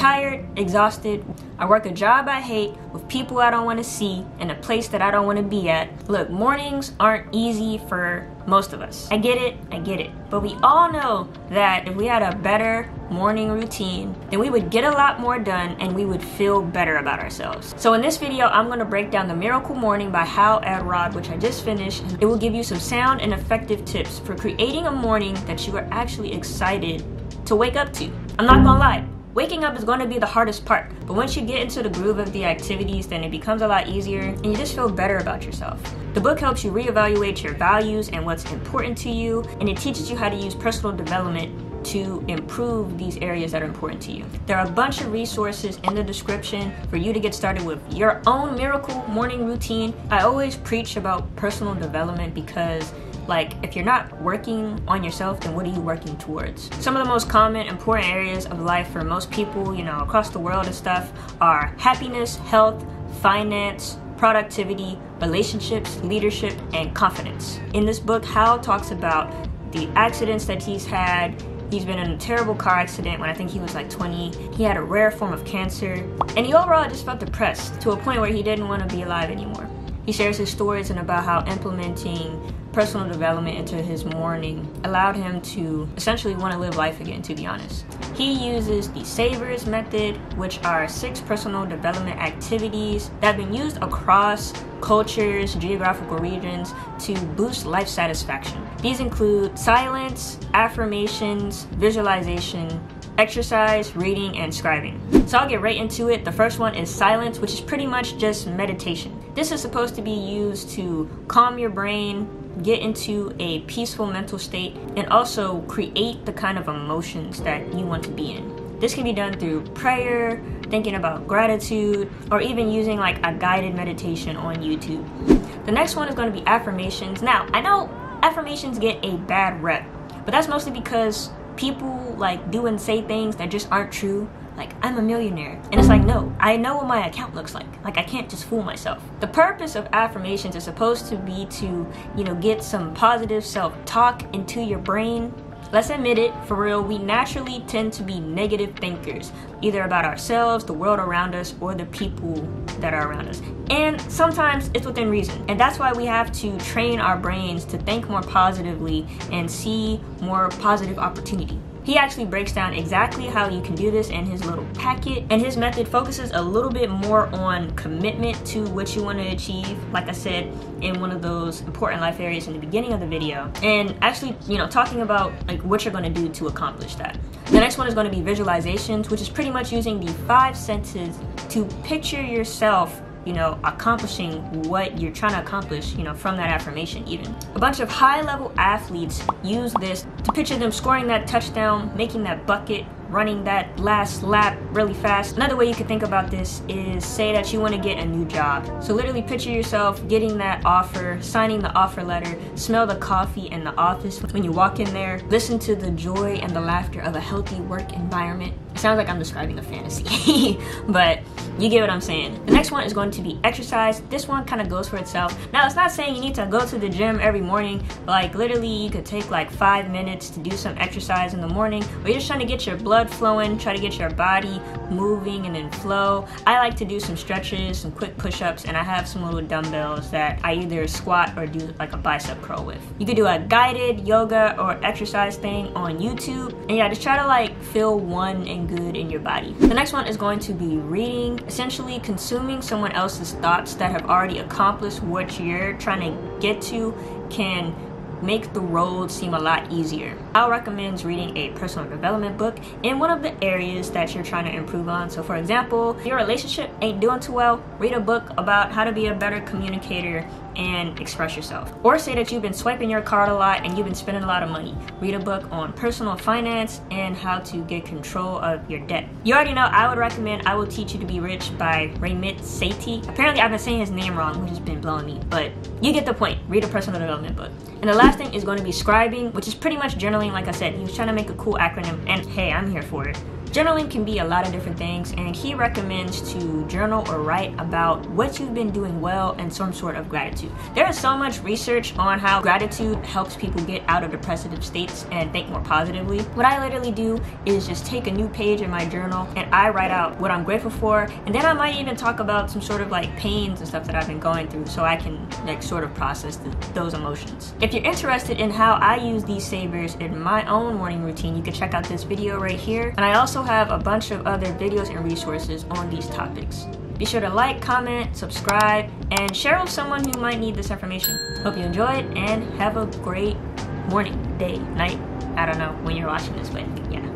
tired, exhausted. I work a job I hate with people I don't want to see in a place that I don't want to be at. Look, mornings aren't easy for most of us. I get it. But we all know that if we had a better morning routine, then we would get a lot more done and we would feel better about ourselves. So in this video, I'm going to break down The Miracle Morning by Hal Elrod, which I just finished. It will give you some sound and effective tips for creating a morning that you are actually excited to wake up to. I'm not gonna lie, waking up is going to be the hardest part, but once you get into the groove of the activities, then it becomes a lot easier and you just feel better about yourself. The book helps you reevaluate your values and what's important to you, and it teaches you how to use personal development to improve these areas that are important to you. There are a bunch of resources in the description for you to get started with your own miracle morning routine. I always preach about personal development because if you're not working on yourself, then what are you working towards? Some of the most common important areas of life for most people, across the world and stuff are happiness, health, finance, productivity, relationships, leadership, and confidence. In this book, Hal talks about the accidents that he's had. He's been in a terrible car accident when I think he was 20. He had a rare form of cancer, and he overall just felt depressed to a point where he didn't want to be alive anymore. He shares his stories and about how implementing personal development into his morning allowed him to essentially want to live life again, to be honest. He uses the S.A.V.E.R.S method, which are 6 personal development activities that have been used across cultures, geographical regions to boost life satisfaction. These include silence, affirmations, visualization, exercise, reading, and scribing. So I'll get right into it. The first one is silence, which is pretty much just meditation. This is supposed to be used to calm your brain, get into a peaceful mental state, and also create the kind of emotions that you want to be in. This can be done through prayer, thinking about gratitude, or even using a guided meditation on YouTube. The next one is going to be affirmations. Now, I know affirmations get a bad rep, but that's mostly because people do and say things that just aren't true. I'm a millionaire, and it's no, I know what my account looks like I can't just fool myself. The purpose of affirmations is supposed to be to get some positive self-talk into your brain. Let's admit it, for real, we naturally tend to be negative thinkers, either about ourselves, the world around us, or the people that are around us. And sometimes it's within reason. And that's why we have to train our brains to think more positively and see more positive opportunity. He actually breaks down exactly how you can do this in his little packet, and his method focuses a little bit more on commitment to what you want to achieve, like I said in one of those important life areas in the beginning of the video, and actually talking about what you're going to do to accomplish that. The next one is going to be visualizations, which is pretty much using the 5 senses to picture yourself accomplishing what you're trying to accomplish, from that affirmation even. A bunch of high-level athletes use this to picture them scoring that touchdown, making that bucket, running that last lap really fast. Another way you could think about this is say that you want to get a new job. So literally picture yourself getting that offer, signing the offer letter, smell the coffee in the office when you walk in there, listen to the joy and the laughter of a healthy work environment. It sounds like I'm describing a fantasy, but you get what I'm saying. The next one is going to be exercise. This one kind of goes for itself. Now, it's not saying you need to go to the gym every morning. Literally, you could take 5 minutes to do some exercise in the morning, or you're just trying to get your blood flowing, try to get your body moving and in flow. I like to do some stretches, some quick push-ups, and I have some little dumbbells that I either squat or do a bicep curl with. You could do a guided yoga or exercise thing on YouTube, and yeah, just try to feel one and good in your body. The next one is going to be reading. Essentially consuming someone else's thoughts that have already accomplished what you're trying to get to can make the road seem a lot easier. I'll recommend reading a personal development book in one of the areas that you're trying to improve on. So for example, if your relationship ain't doing too well, read a book about how to be a better communicator and express yourself. Or say that you've been swiping your card a lot and you've been spending a lot of money. Read a book on personal finance and how to get control of your debt. You already know I would recommend I Will Teach You to Be Rich by Ramit Sethi. Apparently I've been saying his name wrong, which has been blowing me, but you get the point. Read a personal development book. And the last thing is going to be scribing, which is pretty much journaling. Like I said, he was trying to make a cool acronym, and hey, I'm here for it. Journaling can be a lot of different things, and he recommends to journal or write about what you've been doing well and some sort of gratitude. There is so much research on how gratitude helps people get out of depressive states and think more positively. What I literally do is just take a new page in my journal and I write out what I'm grateful for, and then I might even talk about some sort of like pains and stuff that I've been going through so I can like sort of process those emotions. If you're interested in how I use these savers in my own morning routine, you can check out this video right here, and I also have a bunch of other videos and resources on these topics. Be sure to like, comment, subscribe, and share with someone who might need this information. Hope you enjoyed and have a great morning, day, night. I don't know when you're watching this, but yeah.